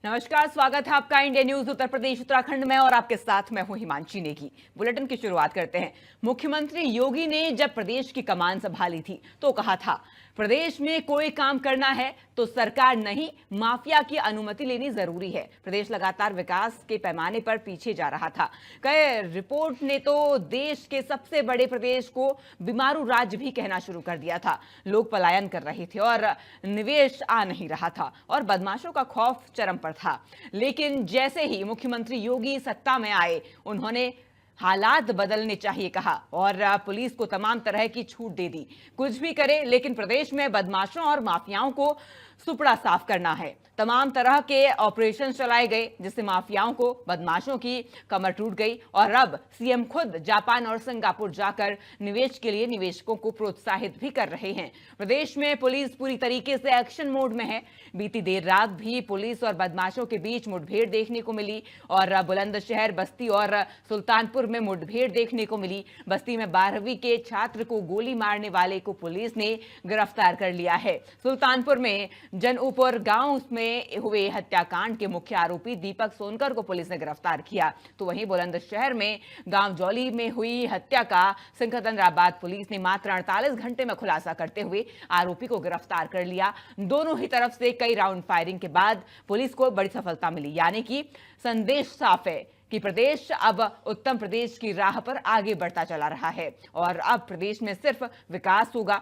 नमस्कार, स्वागत है आपका इंडिया न्यूज उत्तर प्रदेश उत्तराखंड में और आपके साथ मैं हूं हिमांशी नेगी। बुलेटिन की शुरुआत करते हैं। मुख्यमंत्री योगी ने जब प्रदेश की कमान संभाली थी तो कहा था प्रदेश में कोई काम करना है तो सरकार नहीं, माफिया की अनुमति लेनी जरूरी है। प्रदेश लगातार विकास के पैमाने पर पीछे जा रहा था। कई रिपोर्ट ने तो देश के सबसे बड़े प्रदेश को बीमारू राज्य भी कहना शुरू कर दिया था। लोग पलायन कर रहे थे और निवेश आ नहीं रहा था और बदमाशों का खौफ चरम पर था। लेकिन जैसे ही मुख्यमंत्री योगी सत्ता में आए, उन्होंने हालात बदलने चाहिए कहा और पुलिस को तमाम तरह की छूट दे दी। कुछ भी करे, लेकिन प्रदेश में बदमाशों और माफियाओं को सुपड़ा साफ करना है। तमाम तरह के ऑपरेशन चलाए गए जिससे माफियाओं को, बदमाशों की कमर टूट गई और अब सीएम खुद जापान और सिंगापुर जाकर निवेश के लिए निवेशकों को प्रोत्साहित भी कर रहे हैं। प्रदेश में पुलिस पूरी तरीके से एक्शन मोड में है। बीती देर रात भी पुलिस और बदमाशों के बीच मुठभेड़ देखने को मिली और बुलंदशहर, बस्ती और सुल्तानपुर में मुठभेड़ देखने को मिली। बस्ती में 12वीं के छात्र को गोली मारने वाले को पुलिस ने गिरफ्तार कर लिया है। सुल्तानपुर में जनऊपर गांव में हुए हत्याकांड के मुख्य आरोपी दीपक सोनकर को पुलिस ने गिरफ्तार किया। तो वहीं बुलंदशहर में गांव जौली में हुई हत्या का सिकंदराबाद पुलिस ने मात्र 48 घंटे में खुलासा करते हुए आरोपी को गिरफ्तार कर लिया। दोनों ही तरफ से कई राउंड फायरिंग के बाद पुलिस को बड़ी सफलता मिली। यानी कि संदेश साफ है कि प्रदेश अब उत्तम प्रदेश की राह पर आगे बढ़ता चला रहा है और अब प्रदेश में सिर्फ विकास होगा।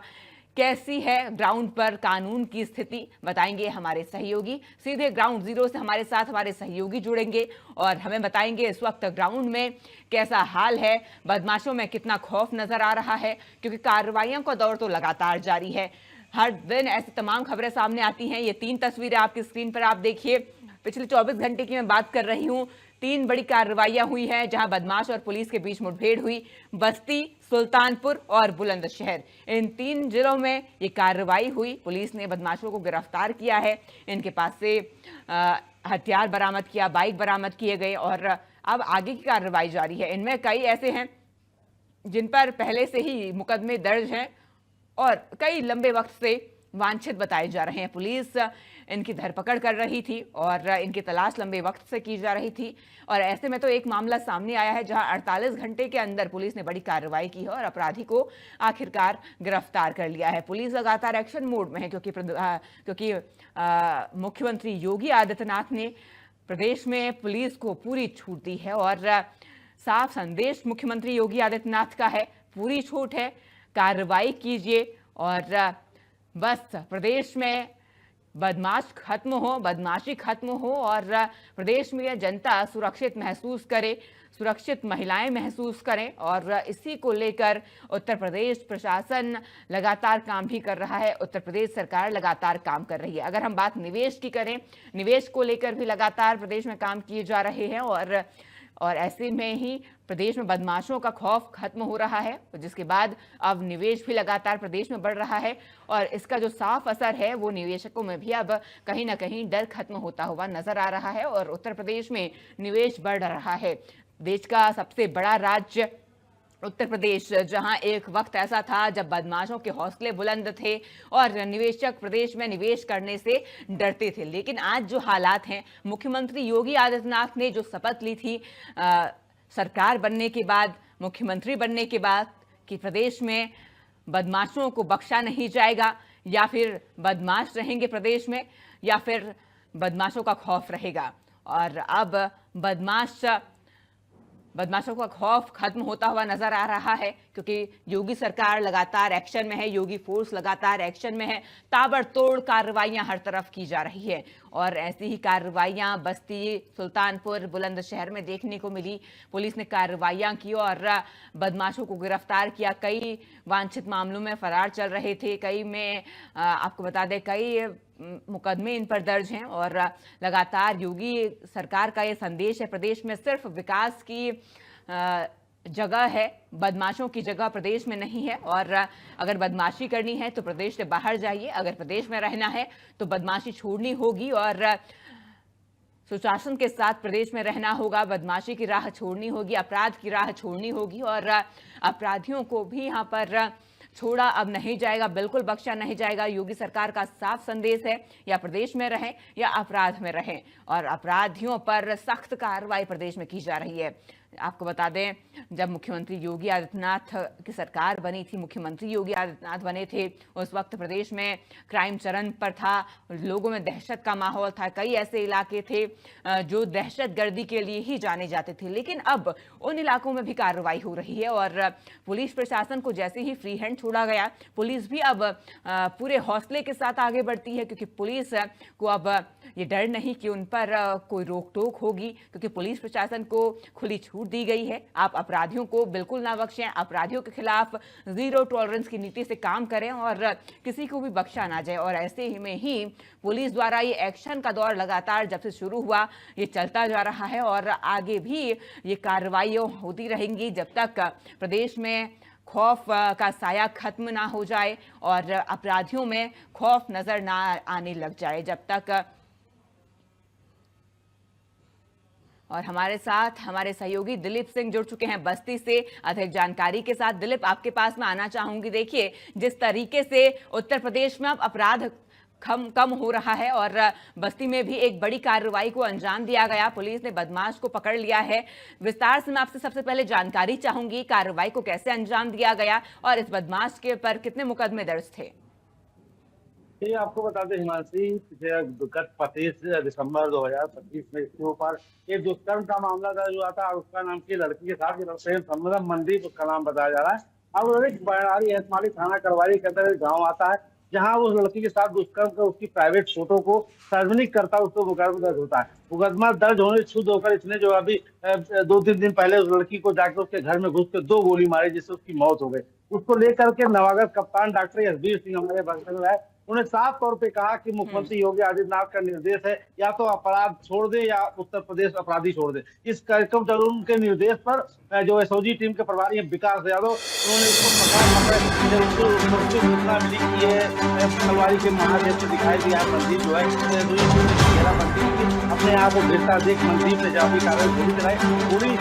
कैसी है ग्राउंड पर कानून की स्थिति, बताएंगे हमारे सहयोगी। सीधे ग्राउंड जीरो से हमारे साथ हमारे सहयोगी जुड़ेंगे और हमें बताएंगे इस वक्त ग्राउंड में कैसा हाल है, बदमाशों में कितना खौफ नजर आ रहा है, क्योंकि कार्रवाइयों का दौर तो लगातार जारी है। हर दिन ऐसी तमाम खबरें सामने आती हैं। ये 3 तस्वीरें आपकी स्क्रीन पर आप देखिए। पिछले 24 घंटे की मैं बात कर रही हूँ। 3 बड़ी कार्रवाइयां हुई हैं जहां बदमाश और पुलिस के बीच मुठभेड़ हुई। बस्ती, सुल्तानपुर और बुलंदशहर, इन 3 जिलों में ये कार्रवाई हुई। पुलिस ने बदमाशों को गिरफ्तार किया है, इनके पास से हथियार बरामद किया, बाइक बरामद किए गए और अब आगे की कार्रवाई जारी है। इनमें कई ऐसे हैं जिन पर पहले से ही मुकदमे दर्ज हैं और कई लंबे वक्त से वांछित बताए जा रहे हैं। पुलिस इनकी धरपकड़ कर रही थी और इनकी तलाश लंबे वक्त से की जा रही थी और ऐसे में तो एक मामला सामने आया है जहां 48 घंटे के अंदर पुलिस ने बड़ी कार्रवाई की है और अपराधी को आखिरकार गिरफ्तार कर लिया है। पुलिस लगातार एक्शन मोड में है क्योंकि मुख्यमंत्री योगी आदित्यनाथ ने प्रदेश में पुलिस को पूरी छूट दी है और साफ संदेश मुख्यमंत्री योगी आदित्यनाथ का है, पूरी छूट है, कार्रवाई कीजिए और बस प्रदेश में बदमाश खत्म हो, बदमाशी खत्म हो और प्रदेश में जनता सुरक्षित महसूस करे, सुरक्षित महिलाएं महसूस करें और इसी को लेकर उत्तर प्रदेश प्रशासन लगातार काम भी कर रहा है। उत्तर प्रदेश सरकार लगातार काम कर रही है। अगर हम बात निवेश की करें, निवेश को लेकर भी लगातार प्रदेश में काम किए जा रहे हैं और ऐसे में ही प्रदेश में बदमाशों का खौफ खत्म हो रहा है, जिसके बाद अब निवेश भी लगातार प्रदेश में बढ़ रहा है और इसका जो साफ असर है वो निवेशकों में भी अब कहीं ना कहीं डर खत्म होता हुआ नजर आ रहा है और उत्तर प्रदेश में निवेश बढ़ रहा है। देश का सबसे बड़ा राज्य उत्तर प्रदेश, जहां एक वक्त ऐसा था जब बदमाशों के हौसले बुलंद थे और निवेशक प्रदेश में निवेश करने से डरते थे, लेकिन आज जो हालात हैं, मुख्यमंत्री योगी आदित्यनाथ ने जो शपथ ली थी सरकार बनने के बाद, मुख्यमंत्री बनने के बाद, कि प्रदेश में बदमाशों को बख्शा नहीं जाएगा, या फिर बदमाश रहेंगे प्रदेश में या फिर बदमाशों का खौफ रहेगा। और अब बदमाशों का खौफ खत्म होता हुआ नजर आ रहा है क्योंकि योगी सरकार लगातार एक्शन में है, योगी फोर्स लगातार एक्शन में है। ताबड़तोड़ कार्रवाइयां हर तरफ की जा रही है और ऐसी ही कार्रवाइयां बस्ती, सुल्तानपुर, बुलंदशहर में देखने को मिली। पुलिस ने कार्रवाइयां की और बदमाशों को गिरफ्तार किया। कई वांछित मामलों में फरार चल रहे थे, कई में आपको बता दें कई मुकदमे इन पर दर्ज हैं और लगातार योगी सरकार का ये संदेश है प्रदेश में सिर्फ विकास की जगह है, बदमाशों की जगह प्रदेश में नहीं है और अगर बदमाशी करनी है तो प्रदेश से बाहर जाइए, अगर प्रदेश में रहना है तो बदमाशी छोड़नी होगी और सुशासन के साथ प्रदेश में रहना होगा, बदमाशी की राह छोड़नी होगी, अपराध की राह छोड़नी होगी और अपराधियों को भी यहाँ पर छोड़ा अब नहीं जाएगा, बिल्कुल बख्शा नहीं जाएगा। योगी सरकार का साफ संदेश है, या प्रदेश में रहें या अपराध में रहें, और अपराधियों पर सख्त कार्रवाई प्रदेश में की जा रही है। आपको बता दें, जब मुख्यमंत्री योगी आदित्यनाथ की सरकार बनी थी, मुख्यमंत्री योगी आदित्यनाथ बने थे, उस वक्त प्रदेश में क्राइम चरम पर था, लोगों में दहशत का माहौल था। कई ऐसे इलाके थे जो दहशतगर्दी के लिए ही जाने जाते थे, लेकिन अब उन इलाकों में भी कार्रवाई हो रही है। और पुलिस प्रशासन को जैसे ही फ्री हैंड छोड़ा गया, पुलिस भी अब पूरे हौसले के साथ आगे बढ़ती है, क्योंकि पुलिस को अब ये डर नहीं कि उन पर कोई रोक टोक होगी, क्योंकि पुलिस प्रशासन को खुली छूट दी गई है। आप अपराधियों को बिल्कुल ना बख्शें, अपराधियों के खिलाफ जीरो टॉलरेंस की नीति से काम करें और किसी को भी बख्शा ना जाए। और ऐसे ही में ही पुलिस द्वारा ये एक्शन का दौर लगातार जब से शुरू हुआ, ये चलता जा रहा है और आगे भी ये कार्रवाइयां होती रहेंगी जब तक प्रदेश में खौफ का साया खत्म ना हो जाए और अपराधियों में खौफ नजर ना आने लग जाए। जब तक और हमारे साथ हमारे सहयोगी दिलीप सिंह जुड़ चुके हैं बस्ती से अधिक जानकारी के साथ। दिलीप, आपके पास मैं आना चाहूंगी। देखिए, जिस तरीके से उत्तर प्रदेश में अब अपराध कम हो रहा है और बस्ती में भी एक बड़ी कार्रवाई को अंजाम दिया गया, पुलिस ने बदमाश को पकड़ लिया है। विस्तार से मैं आपसे सबसे पहले जानकारी चाहूंगी, कार्रवाई को कैसे अंजाम दिया गया और इस बदमाश के पर कितने मुकदमे दर्ज थे? ये आपको बता दें हिमांशी, गत 25 दिसंबर 2025 में इसके ऊपर एक दुष्कर्म का मामला दर्ज हुआ था और उसका नाम की लड़की के साथ संबंध मनदीप उसका नाम बताया जा रहा है। अब एक बड़ारी एहतमाली थाना करवारी के अंदर एक गाँव आता है जहां उस लड़की के साथ दुष्कर्म कर उसकी प्राइवेट फोटो को सार्वजनिक करता है, उसको मुकदमा दर्ज होता है। मुकदमा दर्ज होने से शुरू होकर इसने जो अभी 2-3 दिन पहले उस लड़की को जाकर उसके घर में घुस के 2 गोली मारी, जिससे उसकी मौत हो गई। उसको लेकर के नवागढ़ कप्तान डॉक्टर एसबीर सिंह हमारे बगल में आए, उन्होंने साफ तौर पे कहा कि मुख्यमंत्री योगी आदित्यनाथ का निर्देश है या तो अपराध छोड़ दे या उत्तर प्रदेश अपराधी छोड़ दे। इस कार्यक्रम चलो उनके निर्देश पर जो एसओजी टीम के प्रभारी हैं विकास यादव, उन्होंने इसको सूचना मिली की है तलवारी के महादेव से दिखाई दिया है मनदीप जो है मनदीप की अपने आप को गिरता देख मनदीप ने जवाबी कार्रवाई गोली चलाई। गोली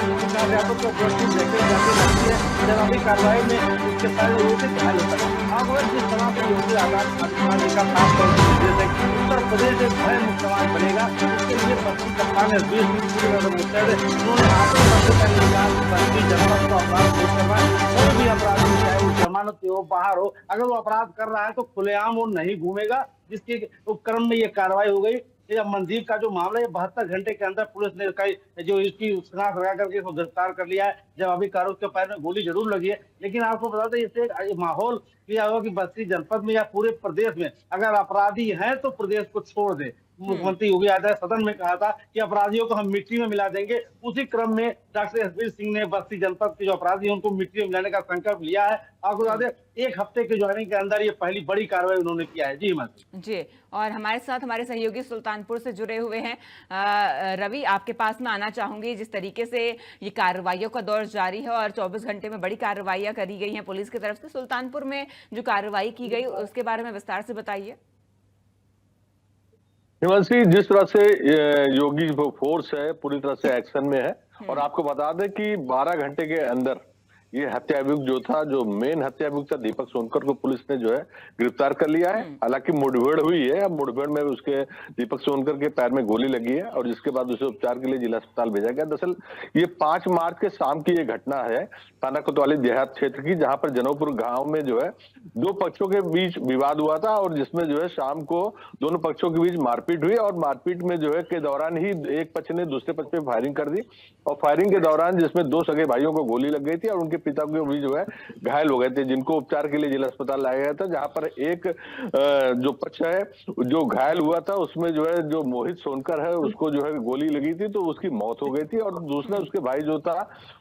जवाबी कार्रवाई में उसके पहले घायल होता है। अब जिस तरह से योगी आदित्यनाथ का खास तौर पर निर्देश है कि उत्तर प्रदेश एक भय मुक्त समाज बनेगा, इसके लिए बस्ती कप्तान एसबीर सिंह उन्होंने बस्ती जनपद को अपराध नहीं करना है। कोई भी अपराधी चाहे वो जमानत हो बाहर हो, अगर वो अपराध कर रहा है तो खुलेआम वो नहीं घूमेगा, जिसके क्रम में ये कार्रवाई हो गई। मनदीप का जो मामला है 72 घंटे के अंदर पुलिस ने कई जो इसकी शिनाख्त लगा करके इसको गिरफ्तार कर लिया है। जवाबी कार्रवाई के पैर में गोली जरूर लगी है, लेकिन आपको बता दें इससे माहौल किया हुआ कि बस्ती जनपद में या पूरे प्रदेश में अगर अपराधी हैं तो प्रदेश को छोड़ दे। मुख्यमंत्री योगी आदित्यनाथ सदन में कहा था कि अपराधियों को हम मिट्टी में मिला देंगे। उसी क्रम में डॉक्टर एसबीर सिंह ने बस्ती जनपद के जो अपराधी हैं उनको मिट्टी में मिलाने का संकल्प लिया है। आपको बता दें 1 हफ्ते के ज्वाइनिंग के अंदर ये पहली बड़ी कार्रवाई उन्होंने किया है। जी जी, और हमारे साथ हमारे सहयोगी सुल्तानपुर से जुड़े हुए हैं रवि, आपके पास मैं आना चाहूंगी। जिस तरीके से ये कार्रवाइयों का दौर जारी है और 24 घंटे में बड़ी कार्रवाइयां करी गई हैं पुलिस की तरफ से, सुल्तानपुर में जो कार्रवाई की गई उसके बारे में विस्तार से बताइए। हिमांशी, जिस तरह से योगी फोर्स है पूरी तरह से एक्शन में है और आपको बता दें कि 12 घंटे के अंदर ये हत्या अभियुक्त जो था, जो मेन हत्या अभियुक्त था दीपक सोनकर को पुलिस ने जो है गिरफ्तार कर लिया है। हालांकि मुठभेड़ हुई है, अब मुठभेड़ में उसके दीपक सोनकर के पैर में गोली लगी है और जिसके बाद उसे उपचार के लिए जिला अस्पताल भेजा गया। दरअसल ये 5 मार्च के शाम की ये घटना है थाना कोतवाली देहात क्षेत्र की, जहां पर जनकपुर गांव में जो है 2 पक्षों के बीच विवाद हुआ था और जिसमें जो है शाम को दोनों पक्षों के बीच मारपीट हुई और मारपीट में जो है के दौरान ही एक पक्ष ने दूसरे पक्ष पे फायरिंग कर दी और फायरिंग के दौरान जिसमें 2 सगे भाइयों को गोली लग गई थी और उनके पिता को भी जो है घायल हो गए थे, जिनको उपचार के लिए जिला अस्पताल लाया गया था। जहां पर एक जो पक्ष है जो घायल हुआ था उसमें जो है जो मोहित सोनकर है उसको जो है गोली लगी थी तो उसकी मौत हो गई थी और दूसरा उसके भाई जो था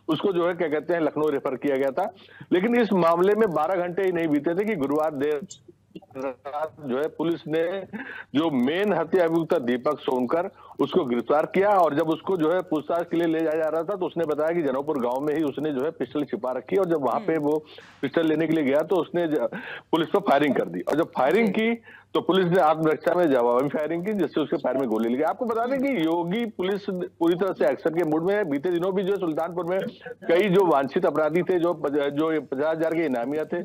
उसको जो है क्या कहते हैं लखनऊ रेफर किया गया था। लेकिन इस मामले में 12 घंटे ही नहीं बीते थे कि गुरुवार देर रात जो है पुलिस ने जो मेन हत्या अभियुक्त था दीपक सोनकर उसको गिरफ्तार किया और जब उसको जो है पूछताछ के लिए ले जाया जा रहा था तो उसने बताया कि जनकपुर गांव में ही उसने जो है पिस्टल छिपा रखी और जब वहां पे वो पिस्टल लेने के लिए गया तो उसने पुलिस पर फायरिंग कर दी और जब फायरिंग की तो पुलिस ने आत्मरक्षा में जवाबी फायरिंग की, जिससे उसके पैर में गोली लगी। आपको बता दें कि योगी पुलिस पूरी तरह से एक्शन के मूड में है। बीते दिनों भी जो है सुल्तानपुर में कई जो वांछित अपराधी थे, जो 50,000 के इनामिया थे,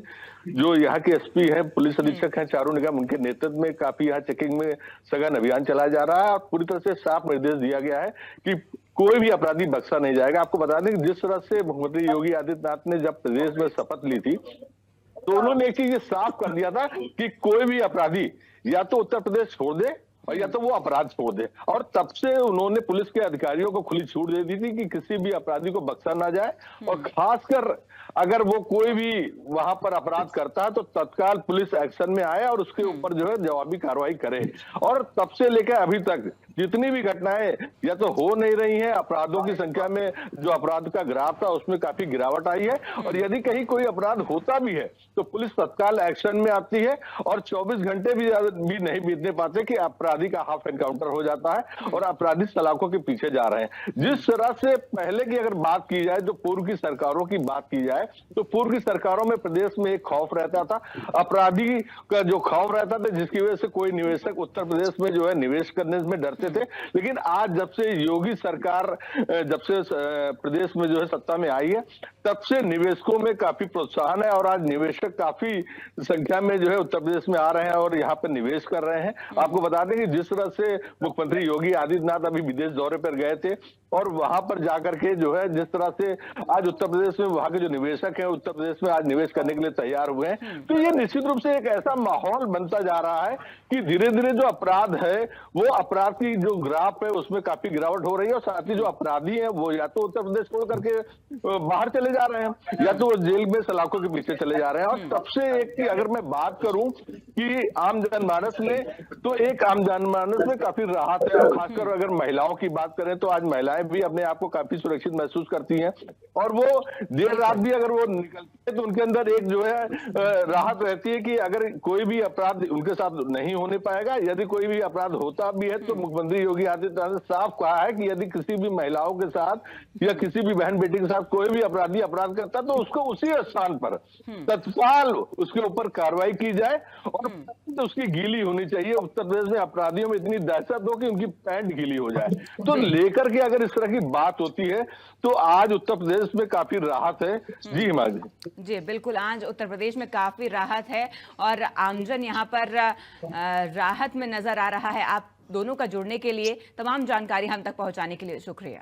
जो यहाँ के एसपी हैं, पुलिस अधीक्षक हैं चारों निगम, उनके नेतृत्व में काफी यहाँ चेकिंग में सघन अभियान चलाया जा रहा है और पूरी तरह से साफ निर्देश दिया गया है कि कोई भी अपराधी बख्शा नहीं जाएगा। आपको बता दें कि जिस तरह से मुख्यमंत्री योगी आदित्यनाथ ने जब प्रदेश में शपथ ली थी, तो उन्होंने एक चीज ये साफ कर दिया था कि कोई भी अपराधी या तो उत्तर प्रदेश छोड़ दे और या तो वो अपराध छोड़ दे। और तब से उन्होंने पुलिस के अधिकारियों को खुली छूट दे दी थी कि किसी भी अपराधी को बख्शा ना जाए, और खासकर अगर वो कोई भी वहां पर अपराध करता है तो तत्काल पुलिस एक्शन में आए और उसके ऊपर जो है जवाबी कार्रवाई करे। और तब से लेकर अभी तक जितनी भी घटनाएं या तो हो नहीं रही हैं, अपराधों की संख्या में जो अपराध का ग्राफ था उसमें काफी गिरावट आई है, और यदि कहीं कोई अपराध होता भी है तो पुलिस तत्काल एक्शन में आती है और 24 घंटे भी नहीं बीतने पाते कि अपराधी का हाफ एनकाउंटर हो जाता है और अपराधी सलाखों के पीछे जा रहे हैं। जिस तरह से पहले की अगर बात की जाए, जो पूर्व की सरकारों की बात की जाए, तो पूर्व की सरकारों में प्रदेश में एक खौफ रहता था, अपराधी का जो खौफ रहता था, जिसकी वजह से कोई निवेशक उत्तर प्रदेश में जो है निवेश करने में डरते थे। लेकिन आज जब से योगी सरकार जब से प्रदेश में जो है सत्ता में आई है, तब से निवेशकों में काफी प्रोत्साहन है और आज निवेशक काफी संख्या में जो है उत्तर प्रदेश में आ रहे हैं और यहाँ पर निवेश कर रहे हैं। आपको बता दें कि जिस तरह से मुख्यमंत्री योगी आदित्यनाथ अभी विदेश दौरे पर गए थे और वहां पर जाकर के जो है जिस तरह से आज उत्तर प्रदेश में वहां के जो निवेशक हैं उत्तर प्रदेश में आज निवेश करने के लिए तैयार हुए हैं, तो ये निश्चित रूप से एक ऐसा माहौल बनता जा रहा है कि धीरे धीरे जो अपराध है वो अपराध की जो ग्राफ है उसमें काफी गिरावट हो रही है, और साथ ही जो अपराधी हैं वो या तो उत्तर प्रदेश छोड़ करके बाहर चले जा रहे हैं या तो वो जेल में सलाखों के पीछे चले जा रहे हैं। और सबसे एक की अगर मैं बात करूं कि आम जनमानस में, तो एक आम जनमानस में काफी राहत है, और खासकर अगर महिलाओं की बात करें तो आज महिलाएं भी अपने आप को काफी सुरक्षित महसूस करती हैं, और वो देर रात भी अगर वो निकलती है तो उनके अंदर एक जो है राहत रहती है कि अगर कोई भी अपराध उनके साथ नहीं होने पाएगा। यदि कोई भी अपराध होता भी है तो मुख्यमंत्री योगी आदित्यनाथ ने साफ कहा है कि यदि किसी भी महिलाओं के साथ या किसी भी बहन बेटी के साथ कोई भी अपराधी अपराध करता है तो उसको उसी स्थान पर तत्काल उसके ऊपर कार्रवाई की जाए और तो उसकी गीली होनी चाहिए। उत्तर प्रदेश में अपराधियों में इतनी दहशत हो कि उनकी पैंट गीली हो जाए, तो लेकर के अगर इस तरह की बात होती है तो आज उत्तर प्रदेश में काफी राहत है। जी हिमांशु जी बिल्कुल, आज उत्तर प्रदेश में काफी राहत है और आमजन यहाँ पर राहत में नजर आ रहा है। आप दोनों का जुड़ने के लिए, तमाम जानकारी हम तक पहुंचाने के लिए शुक्रिया।